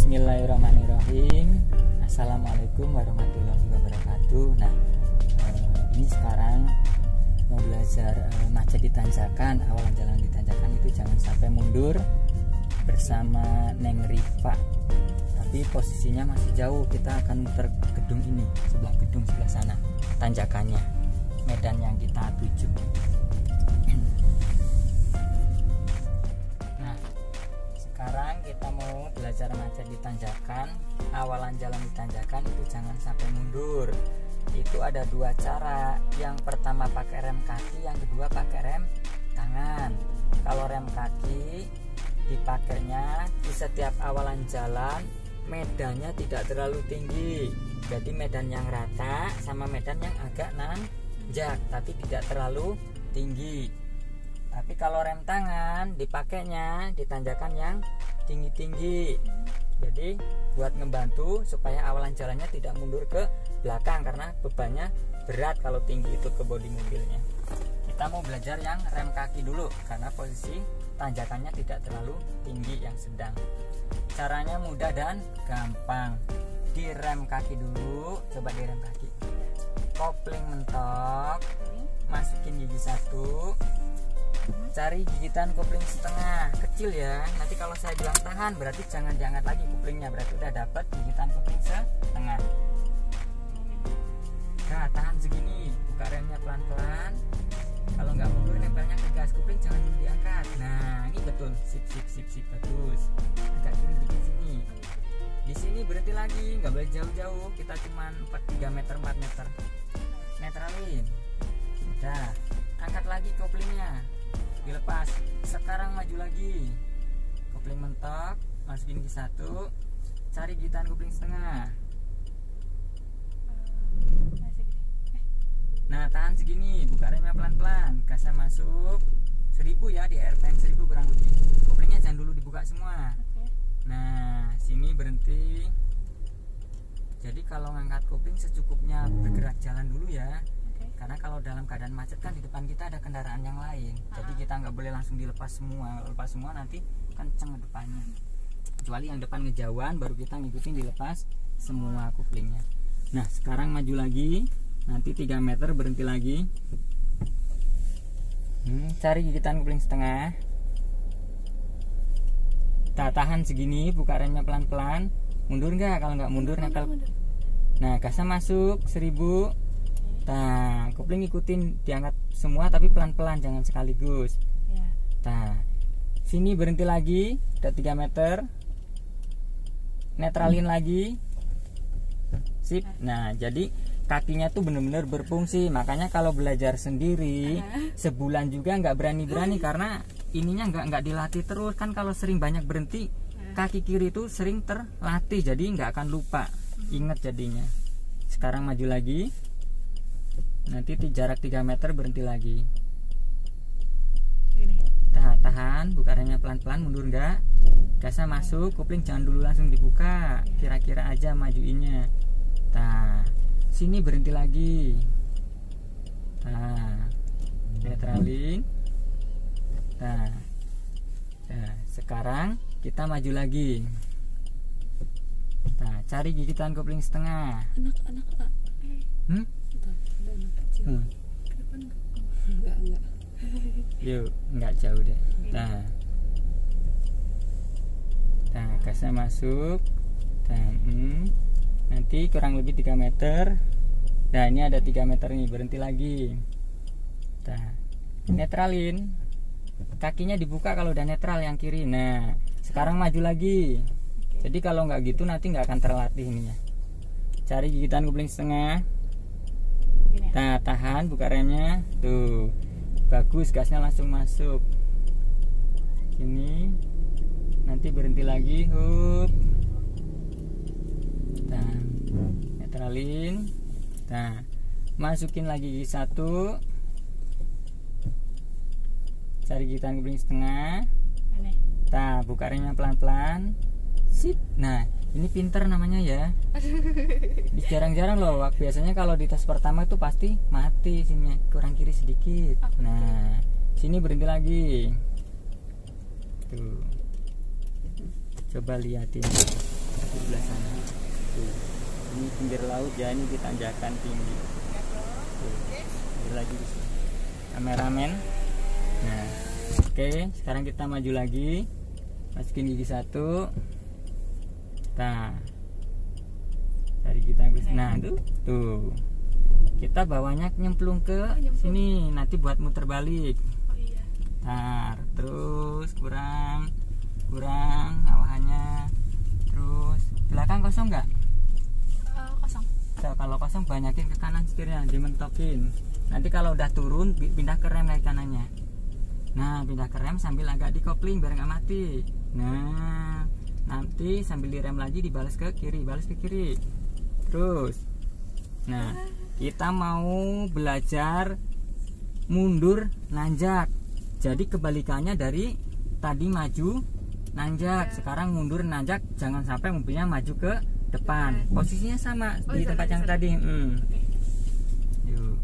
Bismillahirrahmanirrahim. Assalamualaikum warahmatullahi wabarakatuh. Nah, ini sekarang mau belajar macet di tanjakan. Awalan jalan di tanjakan itu jangan sampai mundur bersama Neng Rifa. Tapi posisinya masih jauh. Kita akan muter gedung ini, sebelah gedung sebelah sana, tanjakannya, medan yang kita tuju. Sekarang kita mau belajar macet di tanjakan. Awalan jalan di tanjakan itu jangan sampai mundur. Itu ada dua cara. Yang pertama pakai rem kaki, yang kedua pakai rem tangan. Kalau rem kaki dipakainya di setiap awalan jalan, medannya tidak terlalu tinggi. Jadi medan yang rata sama medan yang agak nanjak, tapi tidak terlalu tinggi. Tapi kalau rem tangan dipakainya di tanjakan yang tinggi-tinggi. Jadi buat ngebantu supaya awalan jalannya tidak mundur ke belakang, karena bebannya berat kalau tinggi itu ke bodi mobilnya. Kita mau belajar yang rem kaki dulu, karena posisi tanjakannya tidak terlalu tinggi, yang sedang. Caranya mudah dan gampang. Di rem kaki dulu, coba di rem kaki. Kopling mentok, masukin gigi satu. Cari gigitan kopling setengah, kecil ya. Nanti kalau saya bilang tahan, berarti jangan diangkat lagi koplingnya, berarti udah dapat gigitan kopling setengah. Nah, tahan segini, buka remnya pelan-pelan. Kalau nggak mundur nempelnya ke gas, kopling jangan dulu diangkat. Nah, ini betul, sip, bagus. Agak kiri dikit sini. Di sini berhenti lagi, nggak boleh jauh-jauh. Kita cuma 3 meter, 4 meter. Netralin. Udah, angkat lagi koplingnya. Dilepas. Sekarang maju lagi. Kopling mentok, masukin gigi satu. Cari gigitan kopling setengah. Nah, tahan segini, buka remnya pelan-pelan. Gasnya masuk 1000 ya, di RPM 1000 kurang lebih. Koplingnya jangan dulu dibuka semua. Nah, sini berhenti. Jadi kalau ngangkat kopling secukupnya, bergerak jalan dulu ya. Karena kalau dalam keadaan macet kan di depan kita ada kendaraan yang lain. Jadi kita nggak boleh langsung dilepas semua. Lepas semua nanti kenceng ke depannya. Kecuali yang depan ngejauhan, baru kita ngikutin dilepas semua koplingnya. Nah, sekarang maju lagi. Nanti 3 meter berhenti lagi. Cari gigitan kopling setengah. Tahan segini, buka remnya pelan-pelan. Mundur nggak? Kalau nggak mundur nempel. Nah, gasnya masuk 1000. Nah, kopling ikutin, diangkat semua tapi pelan-pelan, jangan sekaligus. Nah, sini berhenti lagi, udah 3 meter. Netralin lagi. Sip. Nah, jadi kakinya tuh bener-bener berfungsi. Makanya kalau belajar sendiri sebulan juga nggak berani-berani, karena ininya nggak dilatih terus. Kan kalau sering banyak berhenti, kaki kiri itu sering terlatih, jadi nggak akan lupa. Ingat jadinya. Sekarang maju lagi. Nanti jarak 3 meter berhenti lagi. Tahan, buka remnya pelan-pelan, mundur enggak. Gasnya masuk, kopling jangan dulu langsung dibuka. Kira-kira aja majuinnya. Nah, sini berhenti lagi. Nah, netralin. Nah, sekarang kita maju lagi. Nah, cari gigitan kopling setengah. Anak-anak Pak. Enggak. Yuk, enggak jauh deh. Nah, gasnya masuk. Nanti kurang lebih 3 meter. Nah, ini ada 3 meter nih, berhenti lagi. Nah, netralin. Kakinya dibuka kalau udah netral yang kiri. Nah, sekarang maju lagi. Jadi kalau nggak gitu nanti nggak akan terlatih ininya. Cari gigitan kopling setengah. Nah, tahan, buka remnya. Tuh, bagus, gasnya langsung masuk. Ini nanti berhenti lagi. Hup. Nah, netralin. Nah, masukin lagi gigi satu. Cari gigitan kopling setengah. Nah, buka remnya pelan-pelan. Sip. Nah, ini pinter namanya ya. Jarang-jarang loh. Biasanya kalau di tes pertama itu pasti mati sini, kurang kiri sedikit. Nah, sini berhenti lagi. Tuh. Coba liatin. di sebelah sana. Tuh. Ini pinggir laut ya, ini ditanjakan tinggi. Tuh. Lagi di sini. Kameramen. Nah, oke, sekarang kita maju lagi. Masukin gigi 1. Nah, dari kita nah tuh kita bawanya nyemplung ke sini, nanti buat muter balik. Ntar terus kurang awahannya, terus belakang kosong nggak? Kosong. So, kalau kosong banyakin ke kanan setirnya, dimentokin. Nanti kalau udah turun pindah ke rem lagi kanannya. Nah, pindah ke rem sambil agak dikopling biar nggak mati. Nah, nanti sambil direm lagi dibalas ke kiri, terus. Nah, kita mau belajar mundur nanjak. Jadi kebalikannya dari tadi maju nanjak, sekarang mundur nanjak. Jangan sampai mobilnya maju ke depan. Posisinya sama di tempat yang tadi. Yuk.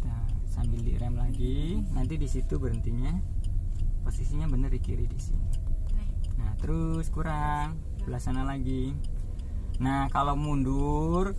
Nah, sambil direm lagi, nanti di situ berhentinya. Posisinya bener di kiri di sini. Nah, terus kurang sebelah sana lagi. Nah, kalau mundur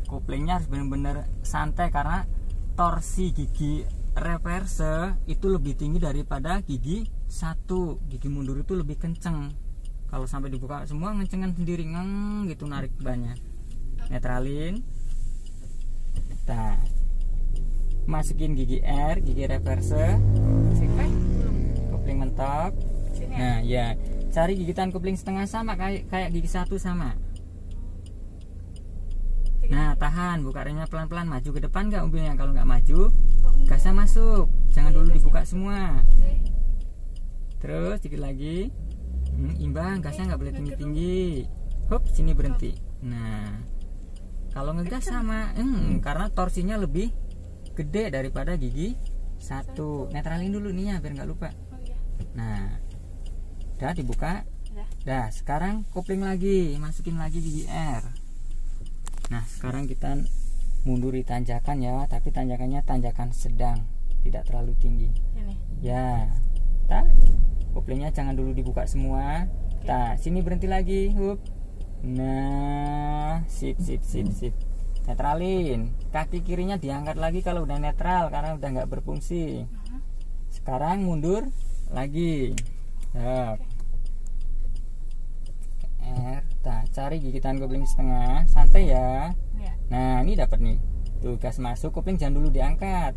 koplingnya harus benar-benar santai karena torsi gigi reverse itu lebih tinggi daripada gigi 1. Gigi mundur itu lebih kenceng. Kalau sampai dibuka semua ngencengan sendiri gitu narik banyak. Netralin. Nah, masukin gigi R, gigi reverse. Kopling mentok. Nah, ya. Cari gigitan kopling setengah sama kayak gigi 1 sama. Nah, tahan, buka remnya pelan-pelan, maju ke depan nggak mobilnya. Kalau nggak maju, gasnya masuk. Jangan dulu dibuka semua. Terus dikit lagi. Imbang, gasnya nggak boleh tinggi-tinggi. Hop, sini berhenti. Nah, kalau ngegas sama, karena torsinya lebih gede daripada gigi 1. Netralin dulu nih ya biar nggak lupa. Nah, udah dibuka. Dah, sekarang kopling lagi, masukin lagi gigi R. Nah, sekarang kita munduri tanjakan ya, tapi tanjakannya tanjakan sedang, tidak terlalu tinggi. Ini. Ya, koplingnya jangan dulu dibuka semua. Sini berhenti lagi, hup. Nah, sip. Netralin. Kaki kirinya diangkat lagi kalau udah netral karena udah nggak berfungsi. Sekarang mundur lagi. Cari gigitan kopling setengah, santai ya. Nah, ini dapat nih. Tuh, gas masuk, kopling jangan dulu diangkat.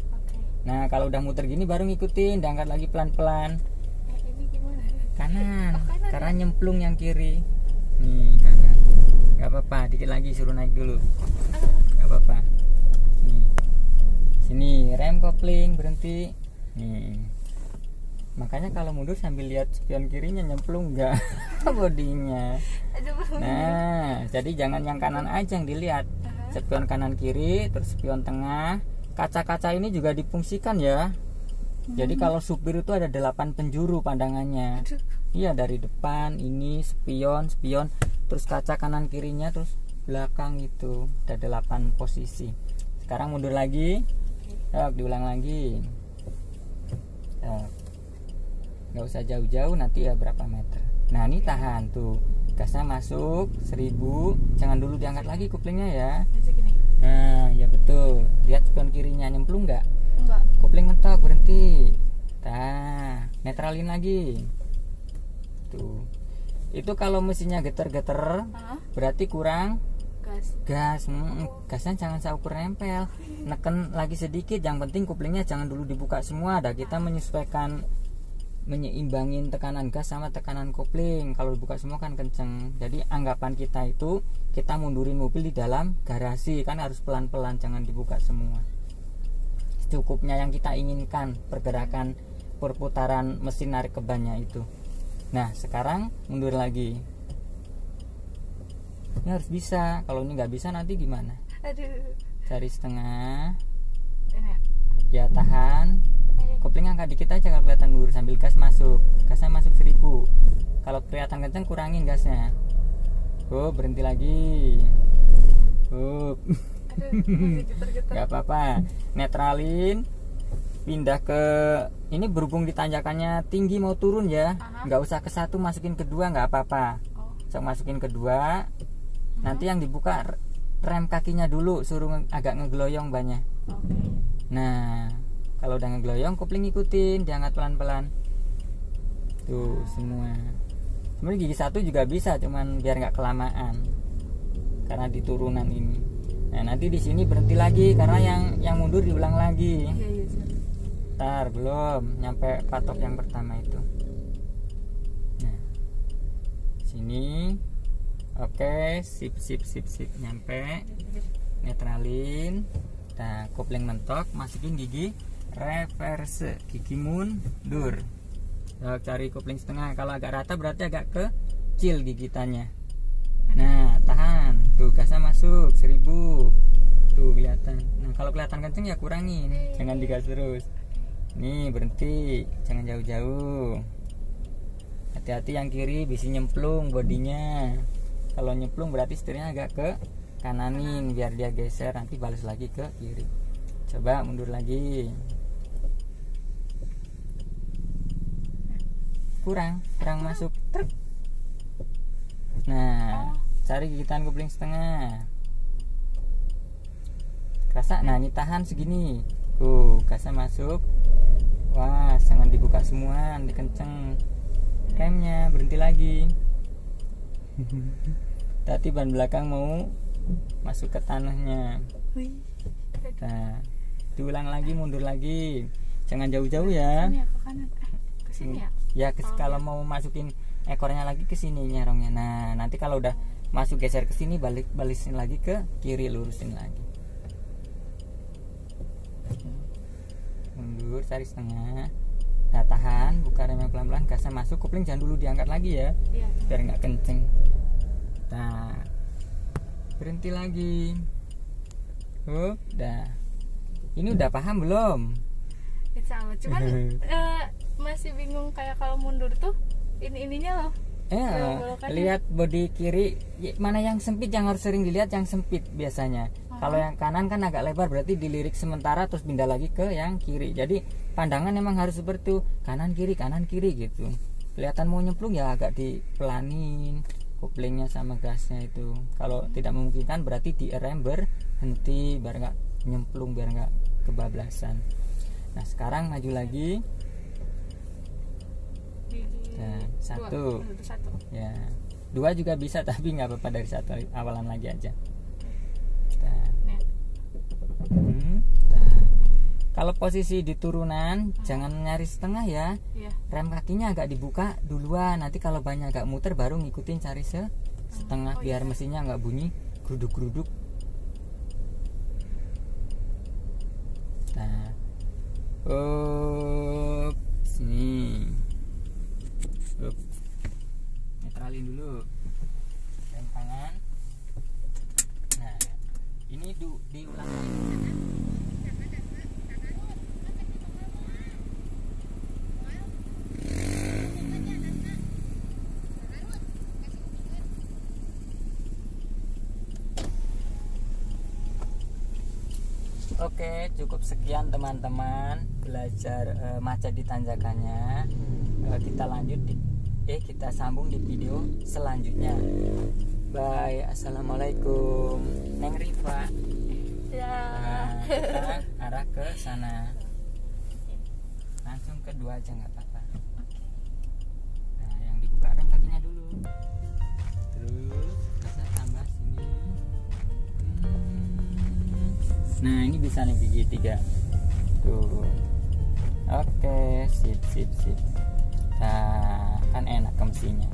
Nah, kalau udah muter gini baru ngikutin, diangkat lagi pelan-pelan. Ini gimana? Kanan, karena nyemplung yang kiri. Nih, kanan. Gak apa-apa, dikit lagi suruh naik dulu. Gak apa-apa. Nih. Sini, rem kopling, berhenti. Nih. Makanya kalau mundur sambil lihat spion kirinya nyemplung nggak bodinya. Nah, jadi jangan yang kanan aja yang dilihat. Spion kanan kiri, terus spion tengah. Kaca-kaca ini juga difungsikan ya. Jadi kalau supir itu ada 8 penjuru pandangannya. Iya, dari depan ini spion, terus kaca kanan kirinya, terus belakang itu ada 8 posisi. Sekarang mundur lagi. Diulang lagi. Nggak usah jauh-jauh, nanti ya berapa meter. Nah, ini tahan tuh, gasnya masuk 1000. Jangan dulu diangkat lagi koplingnya ya. Nah, ya betul. Lihat spion kirinya nyemplung nggak? Enggak. Kopling mentok, berhenti. Netralin lagi. Tuh. Itu kalau mesinnya geter-geter, berarti kurang gas. Gasnya jangan saukur nempel. Neken lagi sedikit, yang penting koplingnya jangan dulu dibuka semua. Kita menyeimbangin tekanan gas sama tekanan kopling. Kalau dibuka semua kan kenceng. Jadi anggapan kita itu kita mundurin mobil di dalam garasi, kan harus pelan-pelan, jangan dibuka semua. Cukupnya yang kita inginkan pergerakan perputaran mesin narik ke bannya itu. Nah, sekarang mundur lagi. Ini harus bisa. Kalau ini nggak bisa nanti gimana? Cari setengah. Ya, tahan. Kopling angkat dikit aja kalau kelihatan mundur, sambil gas masuk. Gasnya masuk 1000. Kalau kelihatan kenceng kurangin gasnya. Berhenti lagi. Gak apa-apa. Netralin. pindah ke ini, berhubung di tanjakannya tinggi mau turun ya, nggak usah ke satu, masukin kedua nggak apa-apa. Sok masukin kedua, nanti yang dibuka rem kakinya dulu, suruh agak ngegeloyong banyak. Nah kalau udah ngegeloyong, kopling ikutin, diangkat pelan-pelan. Tuh semua. Sebenarnya gigi satu juga bisa, cuman biar nggak kelamaan karena di turunan ini. Nah nanti di sini berhenti lagi karena yang mundur diulang lagi. Ntar belum nyampe patok yang pertama itu. Nah sini, oke, sip nyampe, netralin. Nah kopling mentok, masukin gigi reverse, gigi mundur. Cari kopling setengah, kalau agak rata berarti agak kecil gigitannya. Nah tahan, tuh gasnya masuk 1000, tuh kelihatan. Nah kalau kelihatan kenceng ya kurangin, jangan digas terus. Nih berhenti, jangan jauh-jauh. Hati-hati yang kiri bisa nyemplung bodinya. Kalau nyemplung berarti setirnya agak ke kananin biar dia geser, nanti balas lagi ke kiri. Coba mundur lagi. Kurang masuk. Nah cari gigitan kopling setengah. Kerasa, nah ini tahan segini. Gasnya masuk. Wah jangan dibuka semua, nanti kenceng remnya, berhenti lagi. Tadi ban belakang mau masuk ke tanahnya. Nah diulang lagi, mundur lagi, jangan jauh-jauh ya. Ya kalau mau masukin ekornya lagi ke sini nyerongnya. Nah nanti kalau udah masuk geser ke sini, balisin lagi ke kiri, lurusin lagi. Mundur, cari setengah. Nah tahan, buka remnya pelan-pelan, gasnya masuk, kopling jangan dulu diangkat lagi ya, biar nggak kenceng. Nah berhenti lagi. Udah. Ini udah paham belum? Sama, cuman masih bingung kayak kalau mundur tuh ininya loh. Lihat bodi kiri mana yang sempit, yang harus sering dilihat yang sempit biasanya. Kalau yang kanan kan agak lebar, berarti dilirik sementara terus pindah lagi ke yang kiri. Jadi pandangan emang harus seperti itu, kanan kiri gitu. Kelihatan mau nyemplung ya agak dipelanin koplingnya sama gasnya itu. Kalau tidak memungkinkan berarti di rem berhenti biar nggak nyemplung, biar nggak kebablasan. Nah sekarang maju lagi. Nah, satu. Ya, 2 juga bisa tapi nggak apa-apa, dari satu awalan lagi aja. Kalau posisi di turunan jangan nyari setengah ya. Rem kakinya agak dibuka duluan. Nanti kalau banyak agak muter baru ngikutin cari setengah biar mesinnya nggak bunyi geruduk-geruduk. Nah, sini. Netralin dulu rem tangan. Nah ini diulang lagi. Oke, cukup sekian teman-teman belajar macet di tanjakannya. Kita lanjut kita sambung di video selanjutnya. Bye, assalamualaikum. Neng Rifa. Ya. Nah, kita arah ke sana. Langsung kedua aja nggak apa-apa. Nah, yang dibuka rem kakinya dulu. Terus bisa tambah sini. Nah ini bisa nih gigi 3 tuh. Oke, sip. Nah kan enak ke mesinnya.